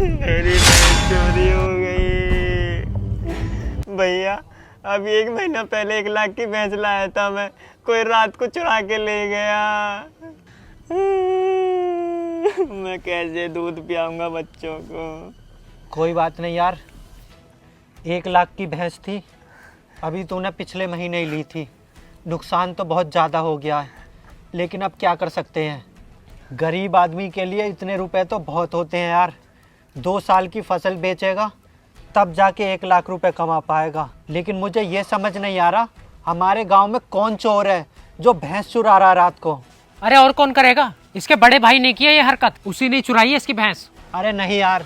मेरी भैंस चोरी हो गई भैया। अभी 1 महीना पहले 1 लाख की भैंस लाया था मैं, कोई रात को चुरा के ले गया। मैं कैसे दूध पियाऊंगा बच्चों को। कोई बात नहीं यार, 1 लाख की भैंस थी, अभी तूने पिछले महीने ही ली थी। नुकसान तो बहुत ज़्यादा हो गया है, लेकिन अब क्या कर सकते हैं। गरीब आदमी के लिए इतने रुपए तो बहुत होते हैं यार। 2 साल की फसल बेचेगा तब जाके 1 लाख रुपए कमा पाएगा। लेकिन मुझे ये समझ नहीं आ रहा, हमारे गांव में कौन चोर है जो भैंस चुरा रहा रात को। अरे और कौन करेगा, इसके बड़े भाई ने किया ये हरकत, उसी ने चुराई है इसकी भैंस। अरे नहीं यार,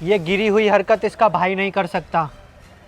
ये गिरी हुई हरकत इसका भाई नहीं कर सकता।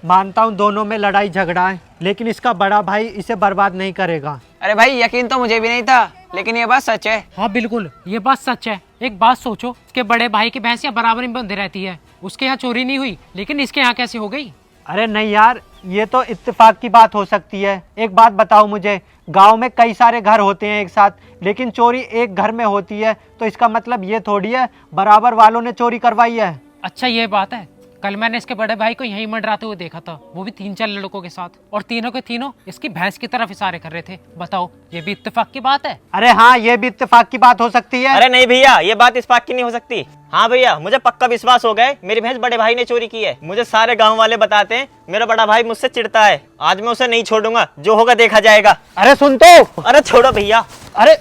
मानता हूँ दोनों में लड़ाई झगड़ा है, लेकिन इसका बड़ा भाई इसे बर्बाद नहीं करेगा। अरे भाई यकीन तो मुझे भी नहीं था, लेकिन ये बात सच है। हाँ बिल्कुल, ये बात सच है। एक बात सोचो, इसके बड़े भाई की भैंस यहाँ बराबर में बंधी रहती है, उसके यहाँ चोरी नहीं हुई, लेकिन इसके यहाँ कैसे हो गई। अरे नहीं यार, ये तो इत्तेफाक की बात हो सकती है। एक बात बताओ मुझे, गांव में कई सारे घर होते हैं एक साथ, लेकिन चोरी एक घर में होती है, तो इसका मतलब ये थोड़ी है बराबर वालों ने चोरी करवाई है। अच्छा ये बात है, कल मैंने इसके बड़े भाई को यहीं मंडराते हुए देखा था, वो भी 3-4 लड़कों के साथ, और तीनों के तीनों इसकी भैंस की तरफ इशारे कर रहे थे। बताओ, ये भी इत्तेफाक की बात है। अरे हाँ, ये भी इत्तेफाक की बात हो सकती है। अरे नहीं भैया, ये बात इत्तेफाक की नहीं हो सकती। हाँ भैया, मुझे पक्का विश्वास हो गया, मेरी भैंस बड़े भाई ने चोरी की है। मुझे सारे गाँव वाले बताते हैं मेरा बड़ा भाई मुझसे चिढ़ता है। आज मैं उसे नहीं छोड़ूंगा, जो होगा देखा जाएगा। अरे सुन तो। अरे छोड़ो भैया। अरे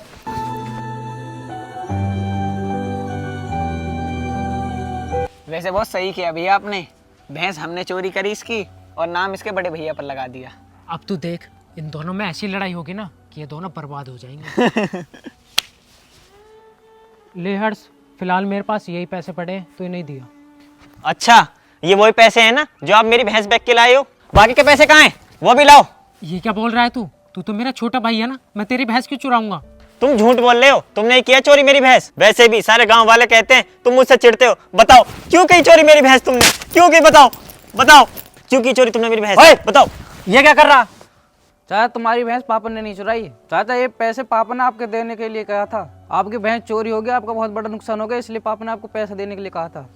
वैसे बहुत सही किया भैया आपने, भैंस हमने चोरी करी इसकी और नाम इसके बड़े भैया पर लगा दिया। अब तू देख, इन दोनों में ऐसी लड़ाई होगी ना कि ये दोनों बर्बाद हो जाएंगे। ले हर्ष, फिलहाल मेरे पास यही पैसे पड़े हैं, तो ये नहीं दिया। अच्छा, ये वही पैसे हैं ना जो आप मेरी भैंस बेच के लाए हो? बाकी के पैसे कहाँ हैं? वो भी लाओ। ये क्या बोल रहा है तू? तू तो मेरा छोटा भाई है ना, मैं तेरी भैंस क्यों चुराऊंगा? तुम झूठ बोल रहे हो, तुमने किया चोरी मेरी भैंस। वैसे भी सारे गांव वाले कहते हैं तुम मुझसे चिढ़ते हो। बताओ क्यों की चोरी मेरी भैंस तुमने? क्यों की? बताओ बताओ, क्यों की चोरी तुमने मेरी भैंस? बताओ। ये क्या कर रहा? चाचा तुम्हारी भैंस पापा ने नहीं चुराई। चाचा ये पैसे पापा ने आपके देने के लिए कहा था। आपकी भैंस चोरी हो गया, आपका बहुत बड़ा नुकसान हो गया, इसलिए पापा ने आपको पैसा देने के लिए कहा था।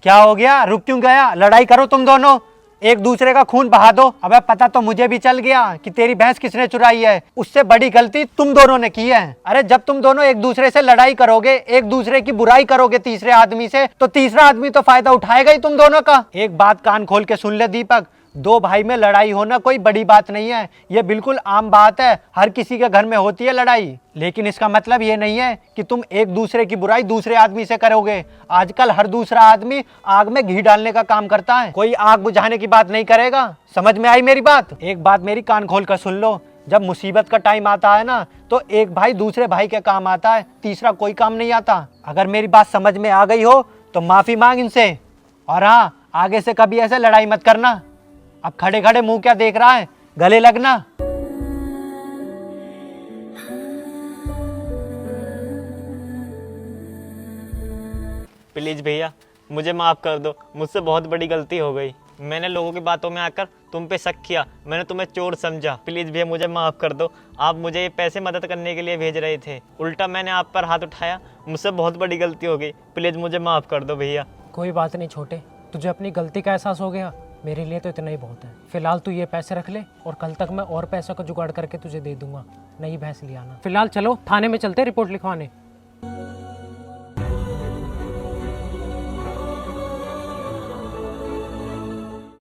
क्या हो गया? रुक क्यों गया? लड़ाई करो तुम दोनों, एक दूसरे का खून बहा दो। अबे पता तो मुझे भी चल गया कि तेरी भैंस किसने चुराई है। उससे बड़ी गलती तुम दोनों ने की है। अरे जब तुम दोनों एक दूसरे से लड़ाई करोगे, एक दूसरे की बुराई करोगे तीसरे आदमी से, तो तीसरा आदमी तो फायदा उठाएगा ही तुम दोनों का। एक बात कान खोल के सुन ले दीपक, 2 भाई में लड़ाई होना कोई बड़ी बात नहीं है, ये बिल्कुल आम बात है, हर किसी के घर में होती है लड़ाई। लेकिन इसका मतलब ये नहीं है कि तुम एक दूसरे की बुराई दूसरे आदमी से करोगे। आजकल हर दूसरा आदमी आग में घी डालने का काम करता है, कोई आग बुझाने की बात नहीं करेगा। समझ में आई मेरी बात? एक बात मेरी कान खोल कर सुन लो, जब मुसीबत का टाइम आता है ना, तो एक भाई दूसरे भाई के काम आता है, तीसरा कोई काम नहीं आता। अगर मेरी बात समझ में आ गई हो तो माफी मांग इनसे, और हाँ, आगे से कभी ऐसे लड़ाई मत करना। अब खड़े खड़े मुंह क्या देख रहा है, गले लगना। प्लीज भैया, मुझे माफ कर दो, मुझसे बहुत बड़ी गलती हो गई। मैंने लोगों की बातों में आकर तुम पे शक किया, मैंने तुम्हें चोर समझा। प्लीज भैया मुझे माफ कर दो। आप मुझे ये पैसे मदद करने के लिए भेज रहे थे, उल्टा मैंने आप पर हाथ उठाया, मुझसे बहुत बड़ी गलती हो गई। प्लीज मुझे माफ कर दो भैया। कोई बात नहीं छोटे, तुझे अपनी गलती का एहसास हो गया, मेरे लिए तो इतना ही बहुत है। फिलहाल तू ये पैसे रख ले, और कल तक मैं और पैसों का जुगाड़ करके तुझे दे दूंगा। नई भैंस ले आना। फिलहाल चलो थाने में चलते रिपोर्ट लिखवाने।